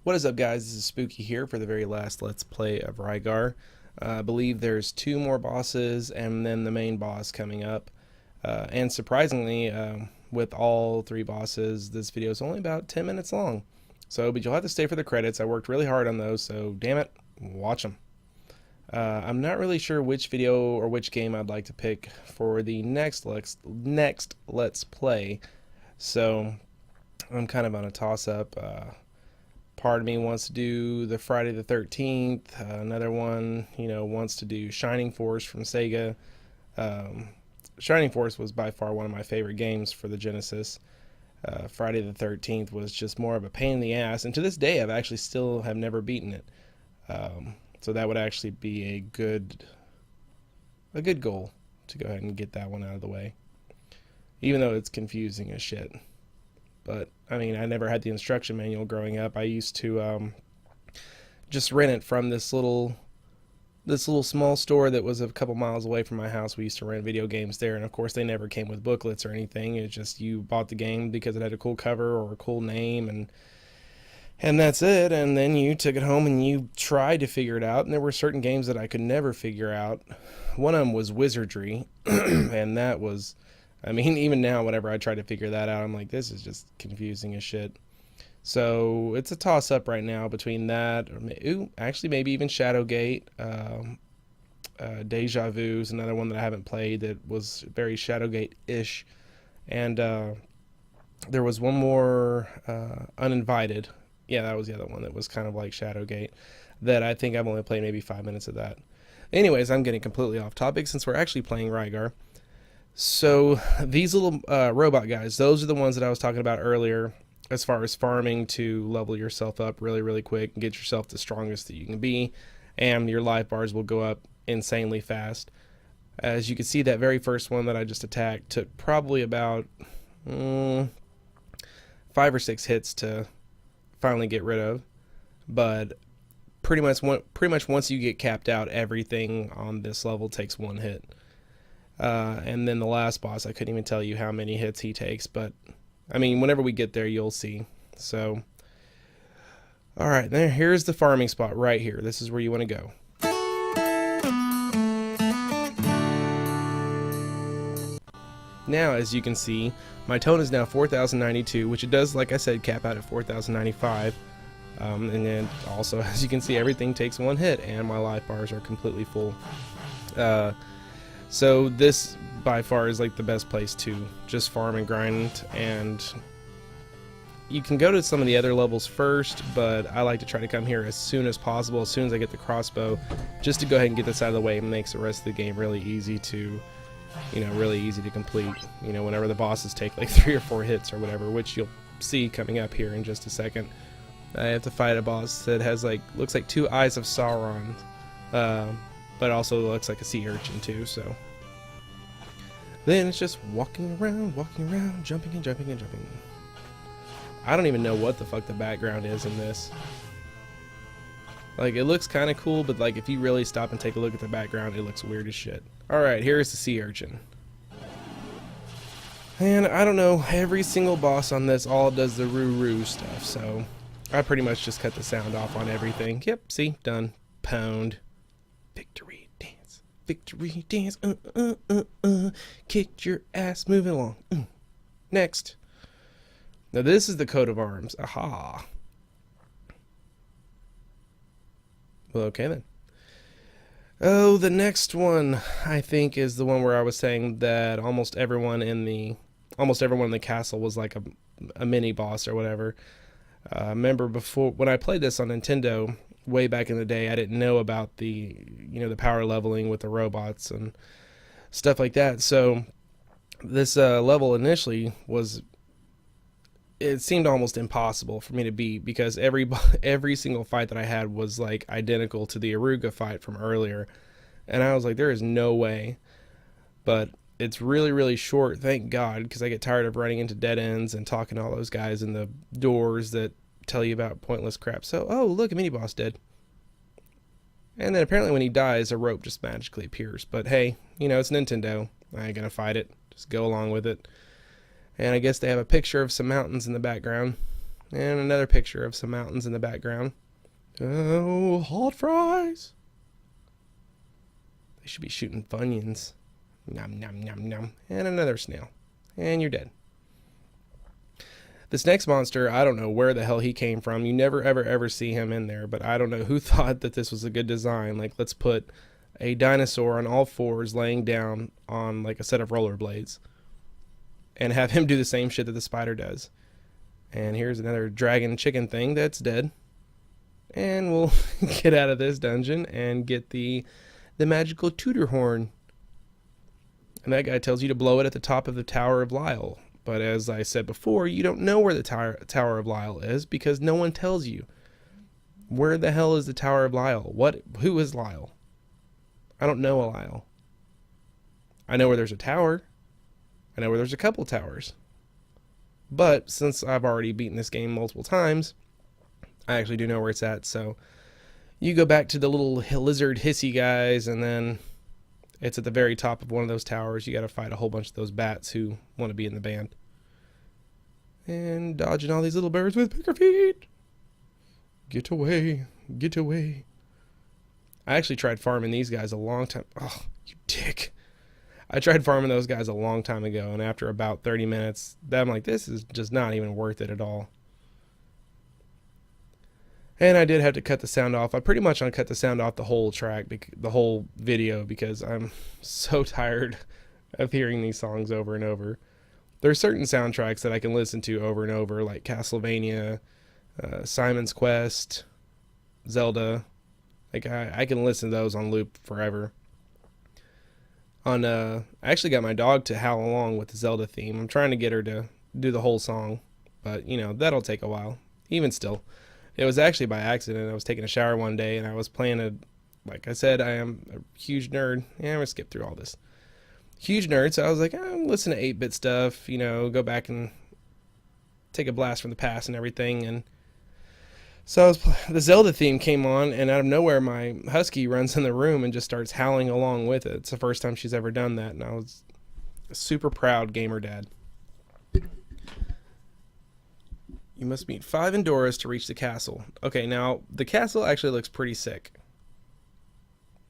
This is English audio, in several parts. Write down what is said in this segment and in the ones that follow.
What is up, guys? This is Spooky here for the very last Let's Play of Rygar. I believe there's two more bosses and then the main boss coming up. And surprisingly, with all three bosses, this video is only about 10 minutes long. But you'll have to stay for the credits. I worked really hard on those, so damn it, watch them. I'm not really sure which video or which game I'd like to pick for the next Let's Play. So I'm kind of on a toss-up. Part of me wants to do the Friday the 13th. Another one, wants to do Shining Force from Sega. Shining Force was by far one of my favorite games for the Genesis. Friday the 13th was just more of a pain in the ass, and to this day I've actually still have never beaten it. So that would actually be a good goal to go ahead and get that one out of the way, even though it's confusing as shit. But I mean, I never had the instruction manual growing up. I used to just rent it from this little small store that was a couple miles away from my house. We used to rent video games there, and of course they never came with booklets or anything. It's just you bought the game because it had a cool cover or a cool name, and that's it. And then you took it home and you tried to figure it out, and there were certain games that I could never figure out. One of them was Wizardry, and that was, I mean, even now whenever I try to figure that out, I'm like, this is just confusing as shit. So it's a toss-up right now between that, or actually maybe even Shadowgate. Deja Vu is another one that I haven't played that was very Shadowgate-ish. And there was one more, Uninvited. Yeah, that was the other one that was kind of like Shadowgate, that I think I've only played maybe 5 minutes of that. Anyways, I'm getting completely off topic since we're actually playing Rygar. So these little robot guys, those are the ones that I was talking about earlier, as far as farming to level yourself up really quick and get yourself the strongest that you can be, and your life bars will go up insanely fast. As you can see, that very first one that I just attacked took probably about 5 or 6 hits to finally get rid of, but pretty much once you get capped out, everything on this level takes 1 hit. And then the last boss, I couldn't even tell you how many hits he takes, but I mean, whenever we get there, you'll see. So, alright, here's the farming spot right here. This is where you want to go. Now, as you can see, my tone is now 4092, which it does, like I said, cap out at 4095. And then also, as you can see, everything takes 1 hit, and my life bars are completely full. So this by far is like the best place to just farm and grind, and you can go to some of the other levels first, but I like to try to come here as soon as possible, as soon as I get the crossbow, just to go ahead and get this out of the way. It makes the rest of the game really easy to, really easy to complete, whenever the bosses take like 3 or 4 hits or whatever, which you'll see coming up here in just a second. I have to fight a boss that has looks like 2 eyes of Sauron, but also looks like a sea urchin too, so. Then it's just walking around, jumping and jumping and jumping. I don't even know what the fuck the background is in this. Like, it looks kind of cool, but like if you really stop and take a look at the background, it looks weird as shit. Alright, here's the sea urchin. And I don't know, every single boss on this all does the roo-roo stuff, so I pretty much just cut the sound off on everything. Yep, see, done. Pwned. Victory dance. Victory dance. Kick your ass, moving along. Next. Now this is the coat of arms. Aha. Well, okay then. Oh, the next one I think is the one where I was saying that almost everyone in the castle was like a mini boss or whatever. Remember before, when I played this on Nintendo way back in the day, I didn't know about the the power leveling with the robots and stuff like that. So this level initially it seemed almost impossible for me to beat, because every single fight that I had was like identical to the Aruga fight from earlier, and I was like, there is no way. But it's really short, thank God, because I get tired of running into dead ends and talking to all those guys in the doors that tell you about pointless crap. So, oh look, a mini boss dead. And then apparently when he dies, a rope just magically appears. But hey, it's Nintendo. I ain't gonna fight it. Just go along with it. And I guess they have a picture of some mountains in the background. And another picture of some mountains in the background. Oh, hot fries. They should be shooting Funyuns. Nom, nom, nom, nom. And another snail. And you're dead. This next monster, I don't know where the hell he came from. You never, ever see him in there. But I don't know who thought that this was a good design. Like, let's put a dinosaur on all fours laying down on, like, a set of rollerblades. And have him do the same shit that the spider does. And here's another dragon chicken thing that's dead. And we'll get out of this dungeon and get the magical Tudor horn. And that guy tells you to blow it at the top of the Tower of Lyle. But as I said before, you don't know where the Tower of Lyle is because no one tells you. Where the hell is the Tower of Lyle? Who is Lyle? I don't know a Lyle. I know where there's a tower. I know where there's a couple towers. But since I've already beaten this game multiple times, I actually do know where it's at. So you go back to the little lizard hissy guys, and then it's at the very top of one of those towers. You got to fight a whole bunch of those bats who want to be in the band. And dodging all these little birds with bigger feet. Get away. Get away. I actually tried farming these guys a long time. Oh, you dick. I tried farming those guys a long time ago, and after about 30 minutes, I'm like, this is just not even worth it at all. And I did have to cut the sound off. I pretty much cut the sound off the whole track, the whole video, because I'm so tired of hearing these songs over and over. There's certain soundtracks that I can listen to over and over, like Castlevania, Simon's Quest, Zelda. Like I can listen to those on loop forever. I actually got my dog to howl along with the Zelda theme. I'm trying to get her to do the whole song, but you know, that'll take a while. Even still, it was actually by accident. I was taking a shower one day and I was playing like I said, I am a huge nerd. Yeah, I'm gonna skip through all this. Huge nerd, so I was like, I'm listening to 8-bit stuff, you know, go back and take a blast from the past and everything. And so the Zelda theme came on, and out of nowhere, my husky runs in the room and just starts howling along with it. It's the first time she's ever done that, and I was a super proud gamer dad. You must meet 5 Endoras to reach the castle. Okay, now, the castle actually looks pretty sick.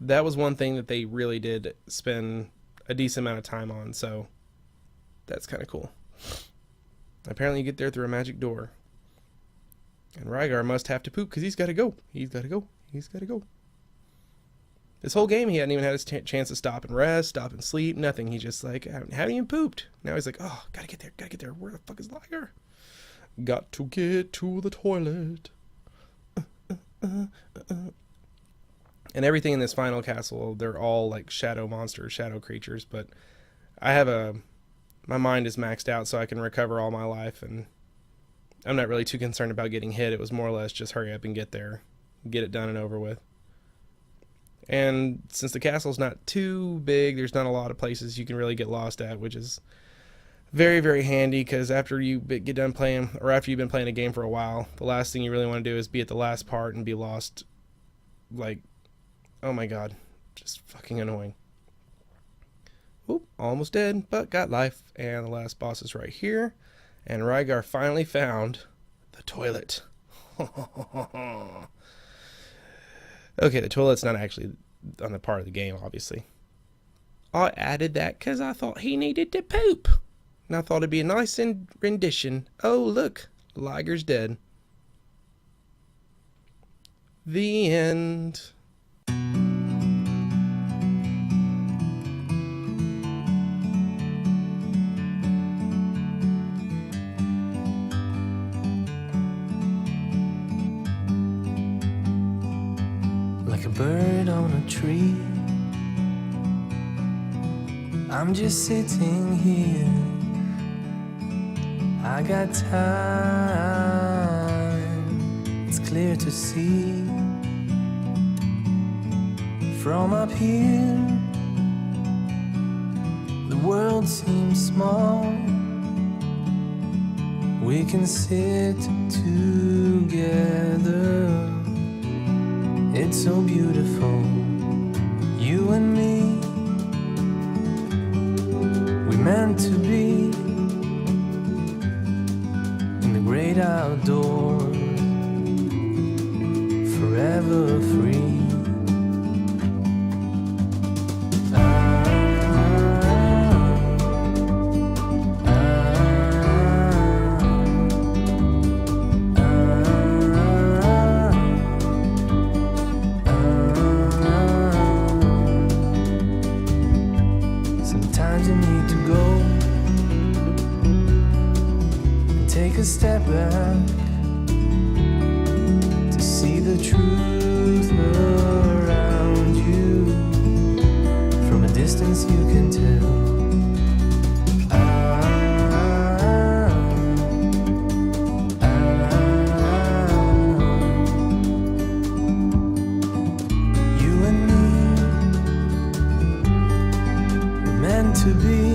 That was one thing that they really did spend a decent amount of time on, so that's kind of cool. Apparently you get there through a magic door. And Rygar must have to poop because he's got to go. He's got to go. He's got to go. This whole game, he hadn't even had his chance to stop and rest, stop and sleep, nothing. He just like, hadn't even pooped. Now he's like, oh, gotta get there, gotta get there. Where the fuck is Liger? Got to get to the toilet. And everything in this final castle, they're all like shadow monsters, shadow creatures. But I have my mind is maxed out so I can recover all my life, and I'm not really too concerned about getting hit. It was more or less just hurry up and get there, get it done and over with. And since the castle's not too big, there's not a lot of places you can really get lost at, which is very, very handy, because after you get done playing, or after you've been playing a game for a while, the last thing you really want to do is be at the last part and be lost. Like, oh my god, just fucking annoying. Oop, almost dead, but got life. And the last boss is right here. And Rygar finally found the toilet. Okay, the toilet's not actually on the part of the game, obviously. I added that because I thought he needed to poop. And I thought it'd be a nice rendition. Oh, look, Liger's dead. The end. Like a bird on a tree, I'm just sitting here. I got time, it's clear to see. From up here, the world seems small. We can sit together. It's so beautiful, you and me. We meant to be in the great outdoors. back to see the truth around you. From a distance you can tell. You and me were meant to be.